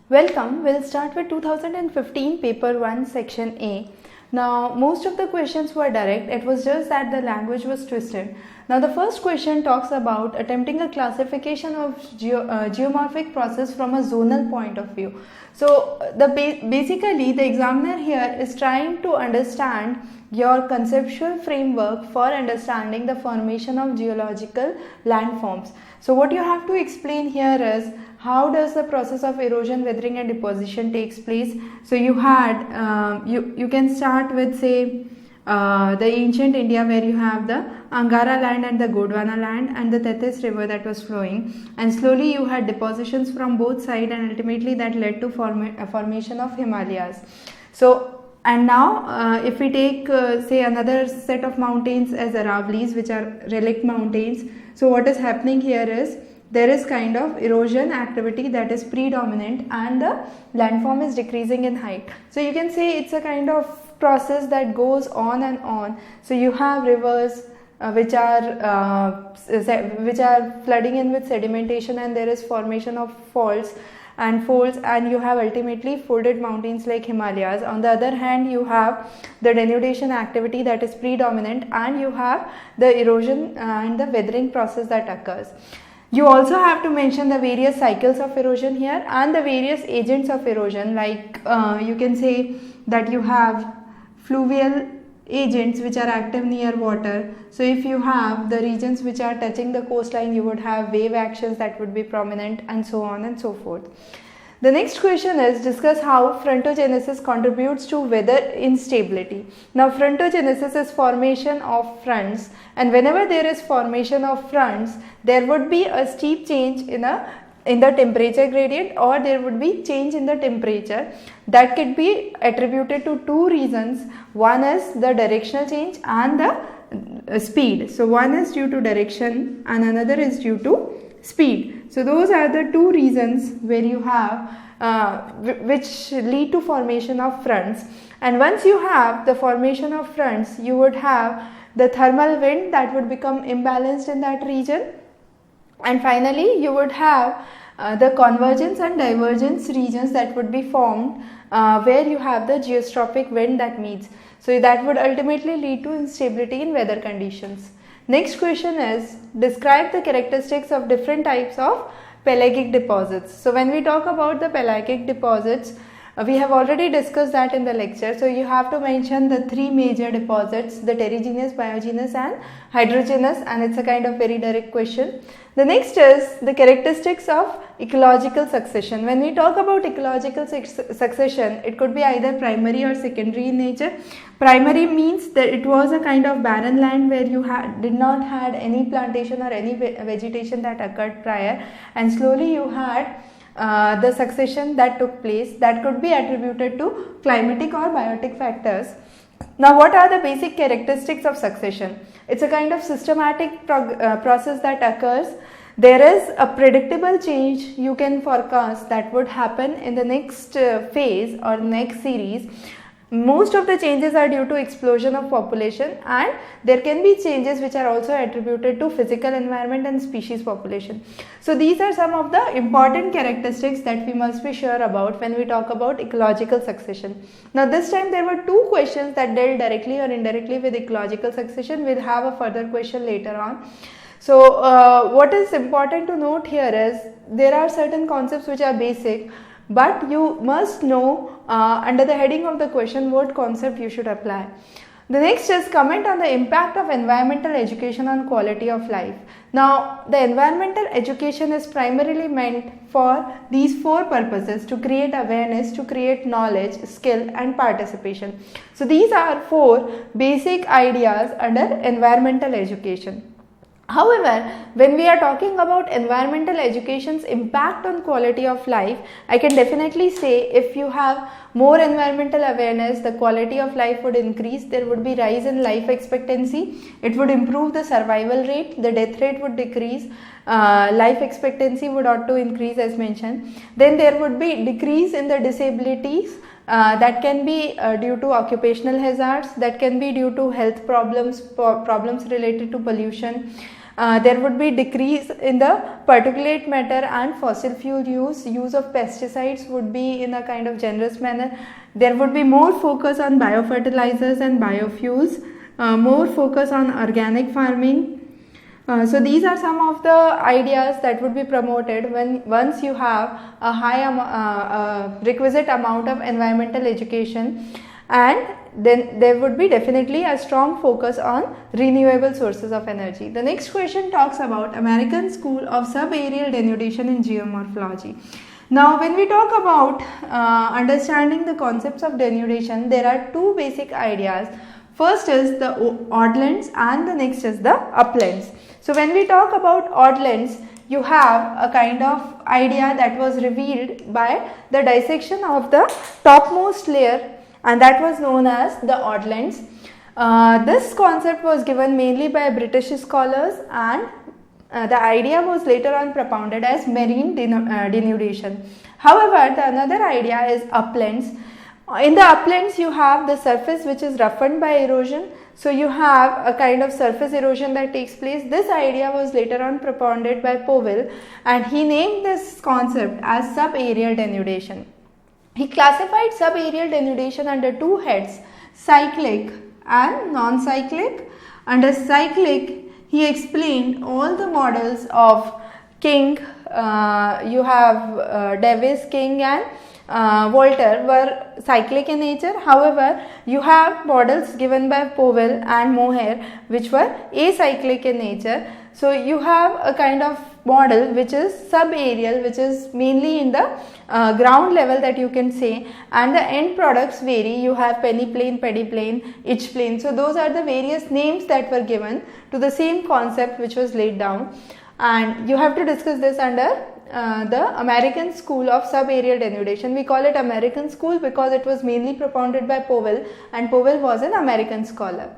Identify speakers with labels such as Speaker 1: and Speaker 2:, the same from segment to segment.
Speaker 1: Welcome. We'll start with 2015 paper 1 section A. Now most of the questions were direct, it was just that the language was twisted. Now the first question talks about attempting a classification of geomorphic process from a zonal point of view. So basically the examiner here is trying to understand your conceptual framework for understanding the formation of geological landforms. So what you have to explain here is how does the process of erosion, weathering and deposition takes place. So you had you can start with say the ancient India, where you have the Angara land and the Gondwana land and the Tethys river that was flowing, and slowly you had depositions from both sides, and ultimately that led to formation of Himalayas. So and now if we take say another set of mountains as Aravallis, which are relict mountains. So what is happening here is there is kind of erosion activity that is predominant and the landform is decreasing in height. So you can say it's a kind of process that goes on and on. So you have rivers which are flooding in with sedimentation, and there is formation of faults and folds, and you have ultimately folded mountains like Himalayas. On the other hand, you have the denudation activity that is predominant, and you have the erosion and the weathering process that occurs. You also have to mention the various cycles of erosion here and the various agents of erosion, like you can say that you have fluvial agents which are active near water. So if you have the regions which are touching the coastline, you would have wave actions that would be prominent, and so on and so forth. The next question is discuss how frontogenesis contributes to weather instability. Now frontogenesis is formation of fronts, and whenever there is formation of fronts, there would be a steep change in the temperature gradient, or there would be change in the temperature that could be attributed to two reasons. One is the directional change and the speed. So one is due to direction and another is due to speed. So those are the two reasons where you have which lead to formation of fronts. And once you have the formation of fronts, you would have the thermal wind that would become imbalanced in that region, and finally you would have the convergence and divergence regions that would be formed where you have the geostrophic wind that meets. So that would ultimately lead to instability in weather conditions. Next question is describe the characteristics of different types of pelagic deposits. So when we talk about the pelagic deposits, we have already discussed that in the lecture. So you have to mention the three major deposits, the tertigenous, biogenous and hydrogenous, and it's a kind of very direct question. The next is the characteristics of ecological succession. When we talk about ecological succession, it could be either primary or secondary in nature. Primary means that it was a kind of barren land where you did not had any plantation or any vegetation that occurred prior, and slowly you had the succession that took place that could be attributed to climatic or biotic factors. Now what are the basic characteristics of succession? It's a kind of systematic process that occurs. There is a predictable change you can forecast that would happen in the next phase or next series. Most of the changes are due to explosion of population, and there can be changes which are also attributed to physical environment and species population. So these are some of the important characteristics that we must be sure about when we talk about ecological succession. Now this time there were two questions that dealt directly or indirectly with ecological succession. We'll have a further question later on. So what is important to note here is there are certain concepts which are basic, but you must know under the heading of the question what concept you should apply. The next is comment on the impact of environmental education on quality of life. Now the environmental education is primarily meant for these four purposes: to create awareness, to create knowledge, skill and participation. So these are four basic ideas under environmental education. However, when we are talking about environmental education's impact on quality of life, I can definitely say if you have more environmental awareness, the quality of life would increase, there would be rise in life expectancy, it would improve the survival rate, the death rate would decrease, life expectancy would ought to increase as mentioned. Then there would be decrease in the disabilities. That can be due to occupational hazards, that can be due to health problems related to pollution. There would be decrease in the particulate matter and fossil fuel use of pesticides would be in a kind of generous manner. There would be more focus on biofertilizers and biofuels, more focus on organic farming. So these are some of the ideas that would be promoted once you have a high requisite amount of environmental education, and then there would be definitely a strong focus on renewable sources of energy. The next question talks about American School of Subaerial Denudation in Geomorphology. Now when we talk about understanding the concepts of denudation, there are two basic ideas. First is the oddlands and the next is the uplands. So when we talk about oddlands, you have a kind of idea that was revealed by the dissection of the topmost layer, and that was known as the oddlands. This concept was given mainly by British scholars, and the idea was later on propounded as marine denudation. However, the another idea is uplands. In the uplands, you have the surface which is roughened by erosion. So you have a kind of surface erosion that takes place. This idea was later on propounded by Powell, and he named this concept as subaerial denudation. He classified subaerial denudation under two heads, cyclic and non-cyclic. Under cyclic, he explained all the models of King, you have Davis, King and Volter were cyclic in nature. However, you have models given by Powell and Moher which were acyclic in nature. So you have a kind of model which is subaerial, which is mainly in the ground level that you can say, and the end products vary. You have peneplain, pediplain, itchplain. So those are the various names that were given to the same concept which was laid down, and you have to discuss this under the American School of Subaerial Denudation. We call it American School because it was mainly propounded by Powell, and Powell was an American scholar.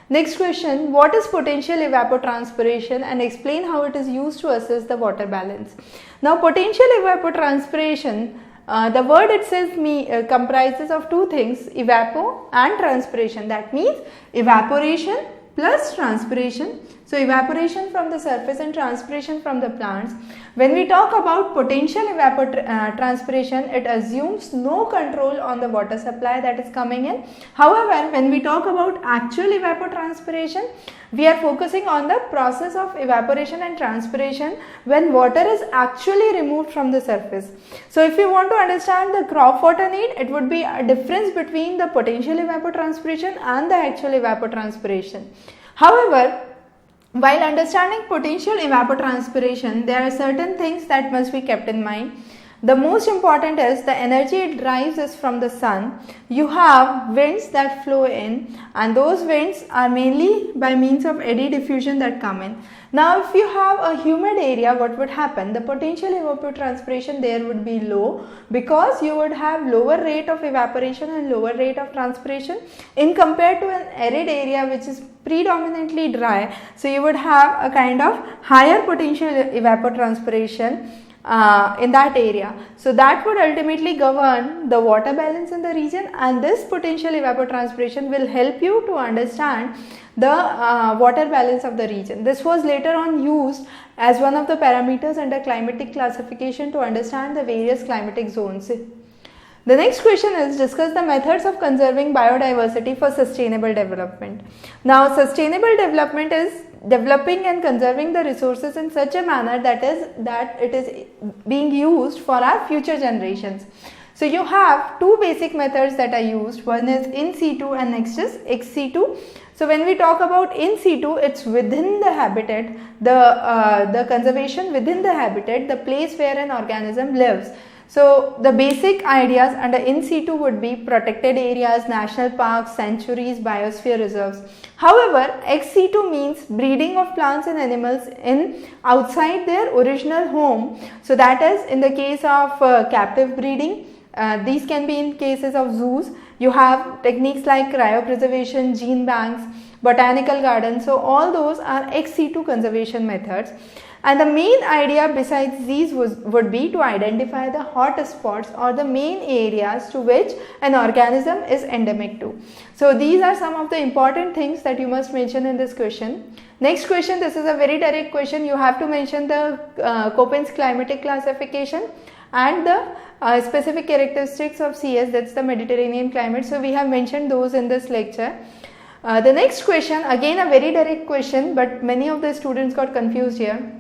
Speaker 1: Next question, what is potential evapotranspiration, and explain how it is used to assess the water balance. Now potential evapotranspiration, the word itself comprises of two things, evapo and transpiration. That means evaporation plus transpiration. So evaporation from the surface and transpiration from the plants. When we talk about potential evapotranspiration, it assumes no control on the water supply that is coming in. However, when we talk about actual evapotranspiration, we are focusing on the process of evaporation and transpiration when water is actually removed from the surface. So if you want to understand the crop water need, it would be a difference between the potential evapotranspiration and the actual evapotranspiration. However, while understanding potential evapotranspiration, there are certain things that must be kept in mind. The most important is the energy it derives is from the sun. You have winds that flow in, and those winds are mainly by means of eddy diffusion that come in. Now if you have a humid area, what would happen? The potential evapotranspiration there would be low because you would have lower rate of evaporation and lower rate of transpiration in compared to an arid area which is predominantly dry. So you would have a kind of higher potential evapotranspiration in that area. So that would ultimately govern the water balance in the region, and this potential evapotranspiration will help you to understand the water balance of the region. This was later on used as one of the parameters under climatic classification to understand the various climatic zones. The next question is, discuss the methods of conserving biodiversity for sustainable development. Now sustainable development is developing and conserving the resources in such a manner that it is being used for our future generations. So you have two basic methods that are used. One is in situ and next is ex situ. So when we talk about in situ, it's within the habitat, the conservation within the habitat, the place where an organism lives. So the basic ideas under in situ would be protected areas, national parks, sanctuaries, biosphere reserves. However, ex situ means breeding of plants and animals in outside their original home. So that is in the case of captive breeding. These can be in cases of zoos. You have techniques like cryopreservation, gene banks, botanical gardens. So all those are ex situ conservation methods. And the main idea besides these would be to identify the hot spots or the main areas to which an organism is endemic to. So these are some of the important things that you must mention in this question. Next question, this is a very direct question. You have to mention the Köppen's climatic classification and the specific characteristics of CS, that's the Mediterranean climate. So we have mentioned those in this lecture. The next question, again a very direct question, but many of the students got confused here.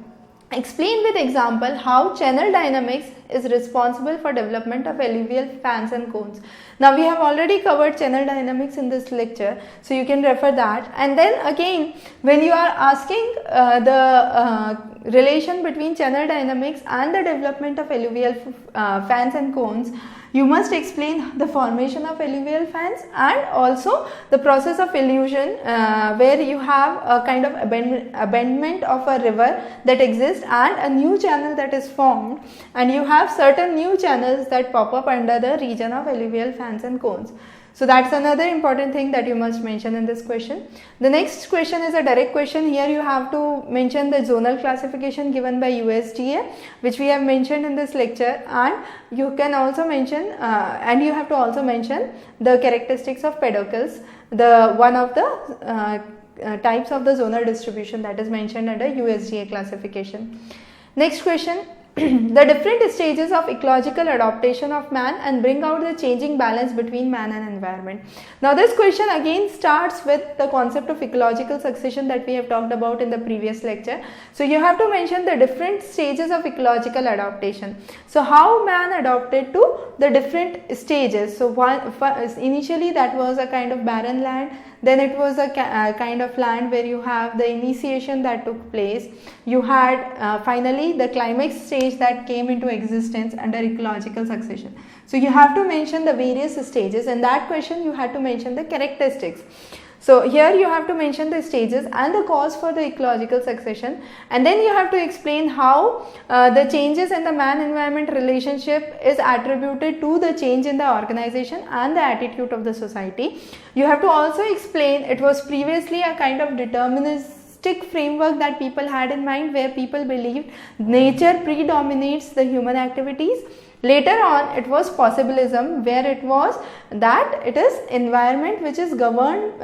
Speaker 1: Explain with example how channel dynamics is responsible for development of alluvial fans and cones. Now we have already covered channel dynamics in this lecture, so you can refer that. And then again, when you are asking the relation between channel dynamics and the development of alluvial fans and cones, you must explain the formation of alluvial fans and also the process of illusion where you have a kind of abandonment of a river that exists and a new channel that is formed, and you have certain new channels that pop up under the region of alluvial fans and cones. So that's another important thing that you must mention in this question. The next question is a direct question. Here you have to mention the zonal classification given by USGA, which we have mentioned in this lecture, and you can also mention and you have to also mention the characteristics of pedicles, the one of the types of the zonal distribution that is mentioned under USGA classification. Next question. The different stages of ecological adaptation of man and bring out the changing balance between man and environment. Now this question again starts with the concept of ecological succession that we have talked about in the previous lecture. So you have to mention the different stages of ecological adaptation. So how man adapted to the different stages. So initially that was a kind of barren land, then it was a kind of land where you have the initiation that took place. You had finally the climax stage that came into existence under ecological succession. So you have to mention the various stages. In that question you had to mention the characteristics. So here you have to mention the stages and the cause for the ecological succession, and then you have to explain how the changes in the man-environment relationship is attributed to the change in the organization and the attitude of the society. You have to also explain it was previously a kind of deterministic framework that people had in mind, where people believed nature predominates the human activities. Later on it was possibilism, where it was that it is environment which is governed,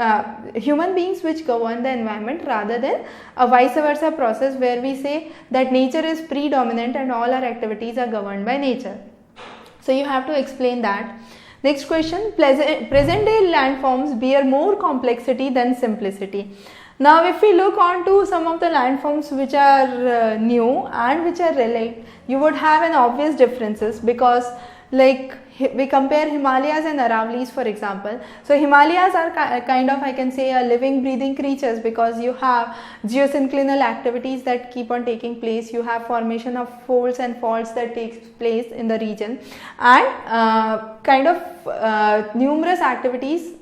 Speaker 1: human beings which govern the environment, rather than a vice versa process where we say that nature is predominant and all our activities are governed by nature. So you have to explain that. Next question, present day landforms bear more complexity than simplicity. Now if we look on to some of the landforms which are new and which are relic, you would have an obvious differences, because like we compare Himalayas and Aravallis for example. So Himalayas are kind of, I can say, a living breathing creatures, because you have geosynclinal activities that keep on taking place, you have formation of folds and faults that takes place in the region, and kind of numerous activities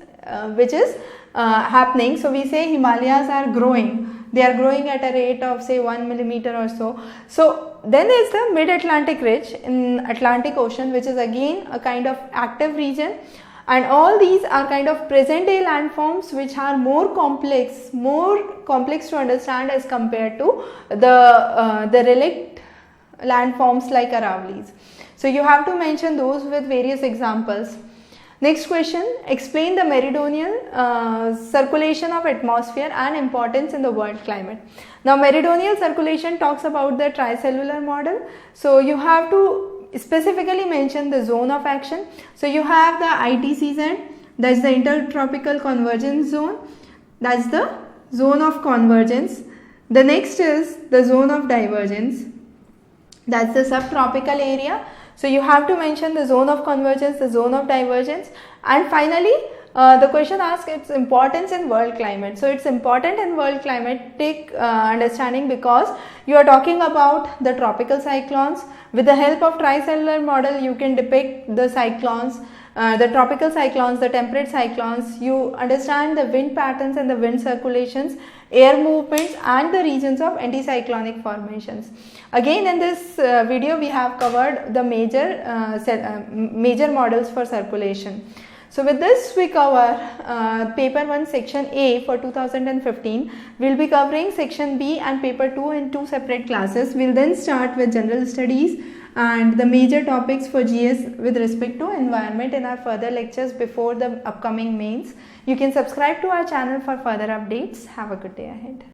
Speaker 1: which is happening. So we say Himalayas are growing. They are growing at a rate of say 1 millimeter or so. So then there is the mid-Atlantic ridge in Atlantic Ocean, which is again a kind of active region, and all these are kind of present day landforms which are more complex to understand as compared to the relict landforms like Aravallis. So you have to mention those with various examples. Next question, explain the meridional circulation of atmosphere and importance in the world climate. Now meridional circulation talks about the tricellular model. So you have to specifically mention the zone of action. So you have the ITCZ, that's the intertropical convergence zone, that's the zone of convergence. The next is the zone of divergence, that's the subtropical area. So you have to mention the zone of convergence, the zone of divergence, and finally the question asks its importance in world climate. So it's important in world climatic understanding, because you are talking about the tropical cyclones. With the help of tricellular model you can depict the cyclones, the tropical cyclones, the temperate cyclones. You understand the wind patterns and the wind circulations, air movements, and the regions of anticyclonic formations. Again in this video we have covered the major models for circulation. So with this we cover paper 1 section A for 2015. We'll be covering section B and paper 2 in 2 separate classes. We'll then start with general studies and the major topics for GS with respect to environment in our further lectures before the upcoming mains. You can subscribe to our channel for further updates. Have a good day ahead.